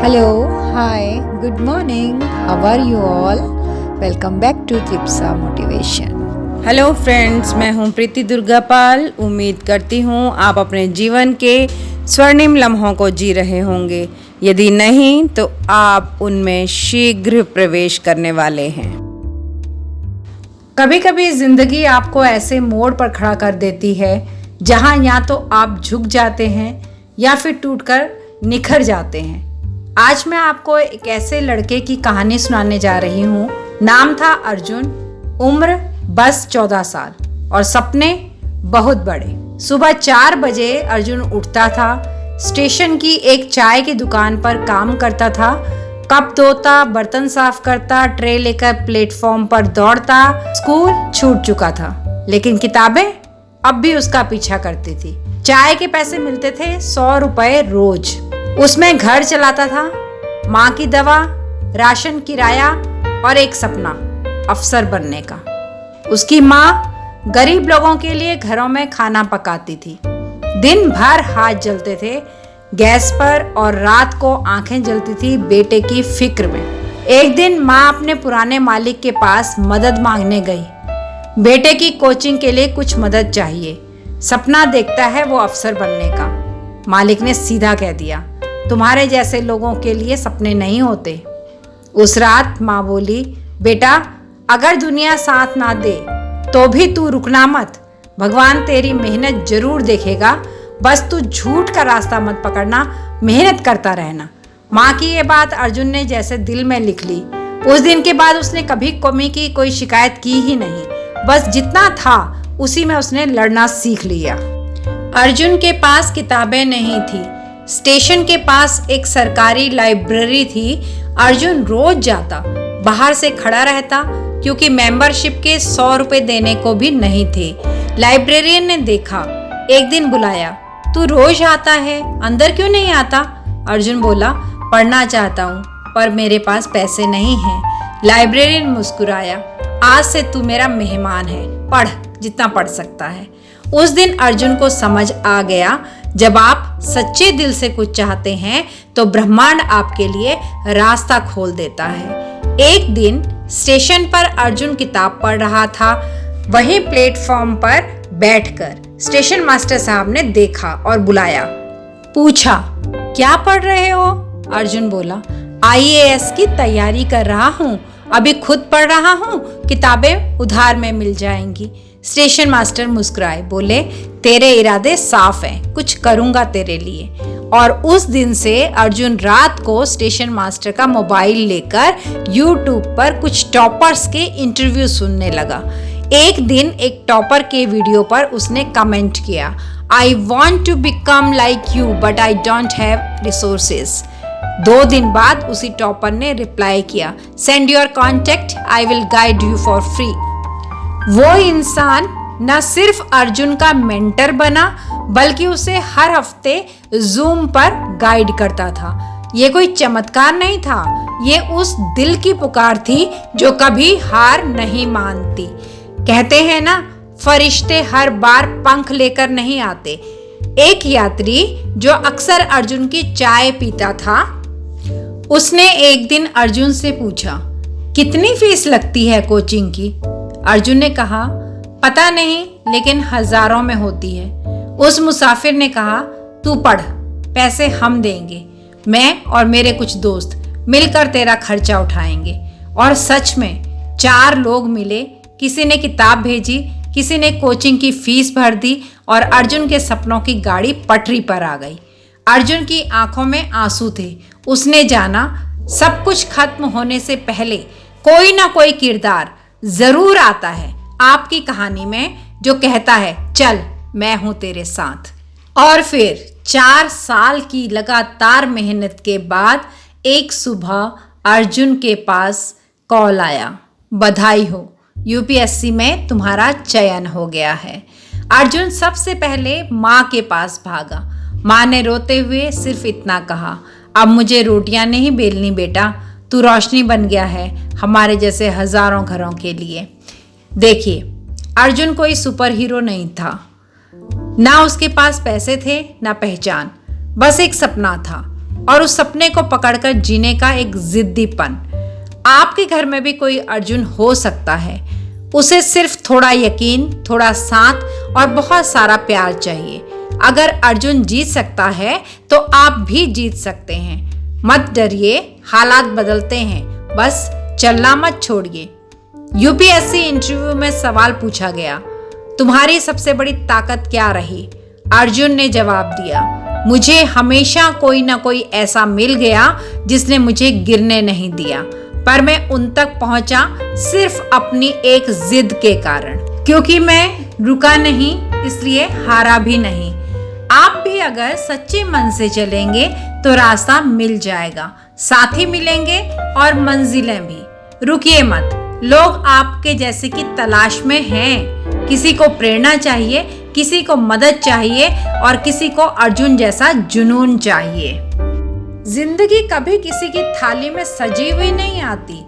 Hello, hi, good morning. How are you all? Welcome back to Tripsa Motivation. Hello friends, मैं हूं प्रीति दुर्गापाल। उम्मीद करती हूं आप अपने जीवन के स्वर्णिम लम्हों को जी रहे होंगे। यदि नहीं तो आप उनमें शीघ्र प्रवेश करने वाले हैं। कभी कभी जिंदगी आपको ऐसे मोड़ पर खड़ा कर देती है जहां या तो आप झुक जाते हैं या फिर टूटकर निखर जाते हैं। आज मैं आपको एक ऐसे लड़के की कहानी सुनाने जा रही हूँ। नाम था अर्जुन, उम्र बस 14 साल और सपने बहुत बड़े। सुबह 4 बजे अर्जुन उठता था, स्टेशन की एक चाय की दुकान पर काम करता था, कप धोता, बर्तन साफ करता, ट्रे लेकर प्लेटफॉर्म पर दौड़ता। स्कूल छूट चुका था लेकिन किताबें अब भी उसका पीछा करती थी। चाय के पैसे मिलते थे 100 रुपए रोज। उसमें घर चलाता था, माँ की दवा, राशन, किराया और एक सपना, अफसर बनने का। उसकी माँ गरीब लोगों के लिए घरों में खाना पकाती थी। दिन भर हाथ जलते थे गैस पर और रात को आंखें जलती थी बेटे की फिक्र में। एक दिन माँ अपने पुराने मालिक के पास मदद मांगने गई। बेटे की कोचिंग के लिए कुछ मदद चाहिए, सपना देखता है वो अफसर बनने का। मालिक ने सीधा कह दिया, तुम्हारे जैसे लोगों के लिए सपने नहीं होते। उस रात माँ बोली, बेटा अगर दुनिया साथ ना दे तो भी तू रुकना मत, भगवान तेरी मेहनत जरूर देखेगा, बस तू झूठ का रास्ता मत पकड़ना, मेहनत करता रहना। माँ की ये बात अर्जुन ने जैसे दिल में लिख ली। उस दिन के बाद उसने कभी कमी की कोई शिकायत की ही नहीं। बस जितना था उसी में उसने लड़ना सीख लिया। अर्जुन के पास किताबें नहीं थी। स्टेशन के पास एक सरकारी लाइब्रेरी थी। अर्जुन रोज जाता, बाहर से खड़ा रहता क्योंकि मेंबरशिप के 100 रुपए देने को भी नहीं थे। लाइब्रेरियन ने देखा, एक दिन बुलाया, तू रोज आता है, अंदर क्यों नहीं आता? अर्जुन बोला, पढ़ना चाहता हूँ पर मेरे पास पैसे नहीं हैं। लाइब्रेरियन मुस्कुराया, आज से तू मेरा मेहमान है, पढ़ जितना पढ़ सकता है। उस दिन अर्जुन को समझ आ गया, जब आप सच्चे दिल से कुछ चाहते हैं तो ब्रह्मांड आपके लिए रास्ता खोल देता है। एक दिन स्टेशन पर अर्जुन किताब पढ़ रहा था। वहीं प्लेटफॉर्म पर बैठकर स्टेशन मास्टर साहब ने देखा और बुलाया। पूछा, क्या पढ़ रहे हो? अर्जुन बोला, IAS की तैयारी कर रहा हूँ, अभी खुद पढ़ रहा हूँ, किताबें उधार में मिल जाएंगी। स्टेशन मास्टर मुस्कुराए, बोले, तेरे इरादे साफ हैं, कुछ करूंगा तेरे लिए। और उस दिन से अर्जुन रात को स्टेशन मास्टर का मोबाइल लेकर YouTube पर कुछ टॉपर्स के इंटरव्यू सुनने लगा। एक दिन एक टॉपर के वीडियो पर उसने कमेंट किया, I want to become like you but I don't have resources। 2 दिन बाद उसी टॉपर ने रिप्लाई किया, Send your contact, I will guide you for free। वो इंसान न सिर्फ अर्जुन का मेंटर बना बल्कि उसे हर हफ्ते जूम पर गाइड करता था। ये कोई चमत्कार नहीं था, ये उस दिल की पुकार थी जो कभी हार नहीं मानती। कहते हैं ना, फरिश्ते हर बार पंख लेकर नहीं आते। एक यात्री जो अक्सर अर्जुन की चाय पीता था, उसने एक दिन अर्जुन से पूछा, कितनी फीस लगती है कोचिंग की? अर्जुन ने कहा, पता नहीं लेकिन हजारों में होती है। उस मुसाफिर ने कहा, तू पढ़, पैसे हम देंगे, मैं और मेरे कुछ दोस्त मिलकर तेरा खर्चा उठाएंगे। और सच में 4 लोग मिले, किसी ने किताब भेजी, किसी ने कोचिंग की फीस भर दी और अर्जुन के सपनों की गाड़ी पटरी पर आ गई। अर्जुन की आंखों में आंसू थे। उसने जाना, सब कुछ खत्म होने से पहले कोई ना कोई किरदार जरूर आता है आपकी कहानी में जो कहता है, चल मैं हूं तेरे साथ। और फिर 4 साल की लगातार मेहनत के बाद एक सुबह अर्जुन के पास कॉल आया, बधाई हो, UPSC में तुम्हारा चयन हो गया है। अर्जुन सबसे पहले माँ के पास भागा। माँ ने रोते हुए सिर्फ इतना कहा, अब मुझे रोटियां नहीं बेलनी बेटा, तू रोशनी बन गया है हमारे जैसे हजारों घरों के लिए। देखिए, अर्जुन कोई सुपर हीरो नहीं था, ना उसके पास पैसे थे ना पहचान, बस एक सपना था। और उस सपने को पकड़कर जीने का एक जिद्दीपन। आपके घर में भी कोई अर्जुन हो सकता है। उसे सिर्फ थोड़ा यकीन, थोड़ा साथ और बहुत सारा प्यार चाहिए। अगर अर्जुन जीत सकता है तो आप भी जीत सकते हैं। मत डरिए, हालात बदलते हैं, बस चलना मत छोड़िए। यूपीएससी इंटरव्यू में सवाल पूछा गया, तुम्हारी सबसे बड़ी ताकत क्या रही? अर्जुन ने जवाब दिया, मुझे हमेशा कोई ना कोई ऐसा मिल गया जिसने मुझे गिरने नहीं दिया, पर मैं उन तक पहुंचा सिर्फ अपनी एक जिद के कारण। क्योंकि मैं रुका नहीं, इसलिए हारा भी नहीं। आप भी अगर सच्चे मन से चलेंगे तो रास्ता मिल जाएगा, साथी मिलेंगे और मंजिलें भी। रुकिए मत, लोग आपके जैसे की तलाश में हैं। किसी को प्रेरणा चाहिए, किसी को मदद चाहिए और किसी को अर्जुन जैसा जुनून चाहिए। जिंदगी कभी किसी की थाली में सजी हुई नहीं आती।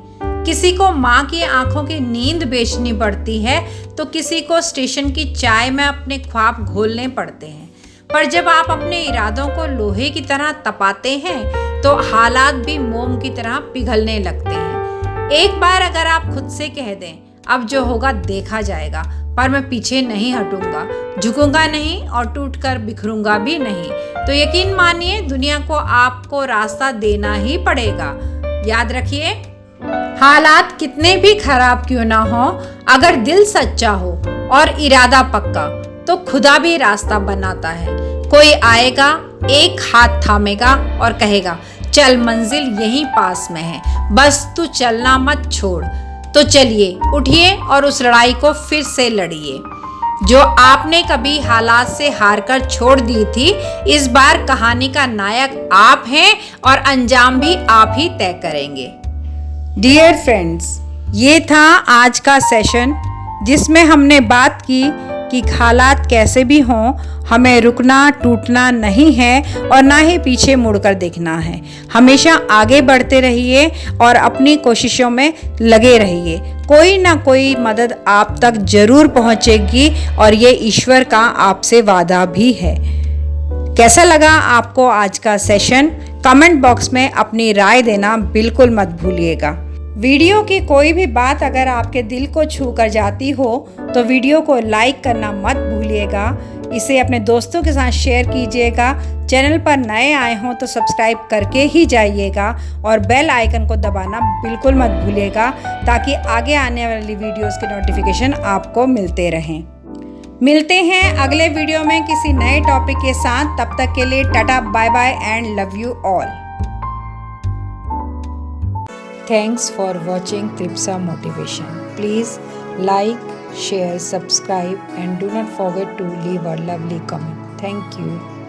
किसी को माँ की आंखों की नींद बेचनी पड़ती है तो किसी को स्टेशन की चाय में अपने ख्वाब घोलने पड़ते हैं। पर जब आप अपने इरादों को लोहे की तरह तपाते हैं तो हालात भी मोम की तरह पिघलने लगते हैं। एक बार अगर आप खुद से कह दें, अब जो होगा देखा जाएगा, पर मैं पीछे नहीं हटूंगा, झुकूंगा नहीं और टूटकर बिखरूंगा भी नहीं, तो यकीन मानिए दुनिया को आपको रास्ता देना ही पड़ेगा। याद रखिए, हालात कितने भी खराब क्यों ना हो, अगर दिल सच्चा हो और इरादा पक्का तो खुदा भी रास्ता बनाता है। कोई आएगा, एक हाथ थामेगा और कहेगा, चल मंजिल यहीं पास में है, बस तू चलना मत छोड़। तो चलिए, उठिए और उस लड़ाई को फिर से लड़िए जो आपने कभी हालात से हारकर छोड़ दी थी। इस बार कहानी का नायक आप हैं और अंजाम भी आप ही तय करेंगे। डियर फ्रेंड्स, ये था आज का सेशन जिसमें हमने बात की कि हालात कैसे भी हों, हमें रुकना टूटना नहीं है और ना ही पीछे मुड़कर देखना है। हमेशा आगे बढ़ते रहिए और अपनी कोशिशों में लगे रहिए। कोई ना कोई मदद आप तक जरूर पहुंचेगी और ये ईश्वर का आपसे वादा भी है। कैसा लगा आपको आज का सेशन? कमेंट बॉक्स में अपनी राय देना बिल्कुल मत भूलिएगा। वीडियो की कोई भी बात अगर आपके दिल को छू कर जाती हो तो वीडियो को लाइक करना मत भूलिएगा। इसे अपने दोस्तों के साथ शेयर कीजिएगा। चैनल पर नए आए हों तो सब्सक्राइब करके ही जाइएगा और बेल आइकन को दबाना बिल्कुल मत भूलिएगा ताकि आगे आने वाली वीडियोस के नोटिफिकेशन आपको मिलते रहें। मिलते हैं अगले वीडियो में किसी नए टॉपिक के साथ। तब तक के लिए tata, bye bye and love you all. Thanks for watching Tripsa Motivation. Please like, share, subscribe and do not forget to leave a lovely comment. Thank you.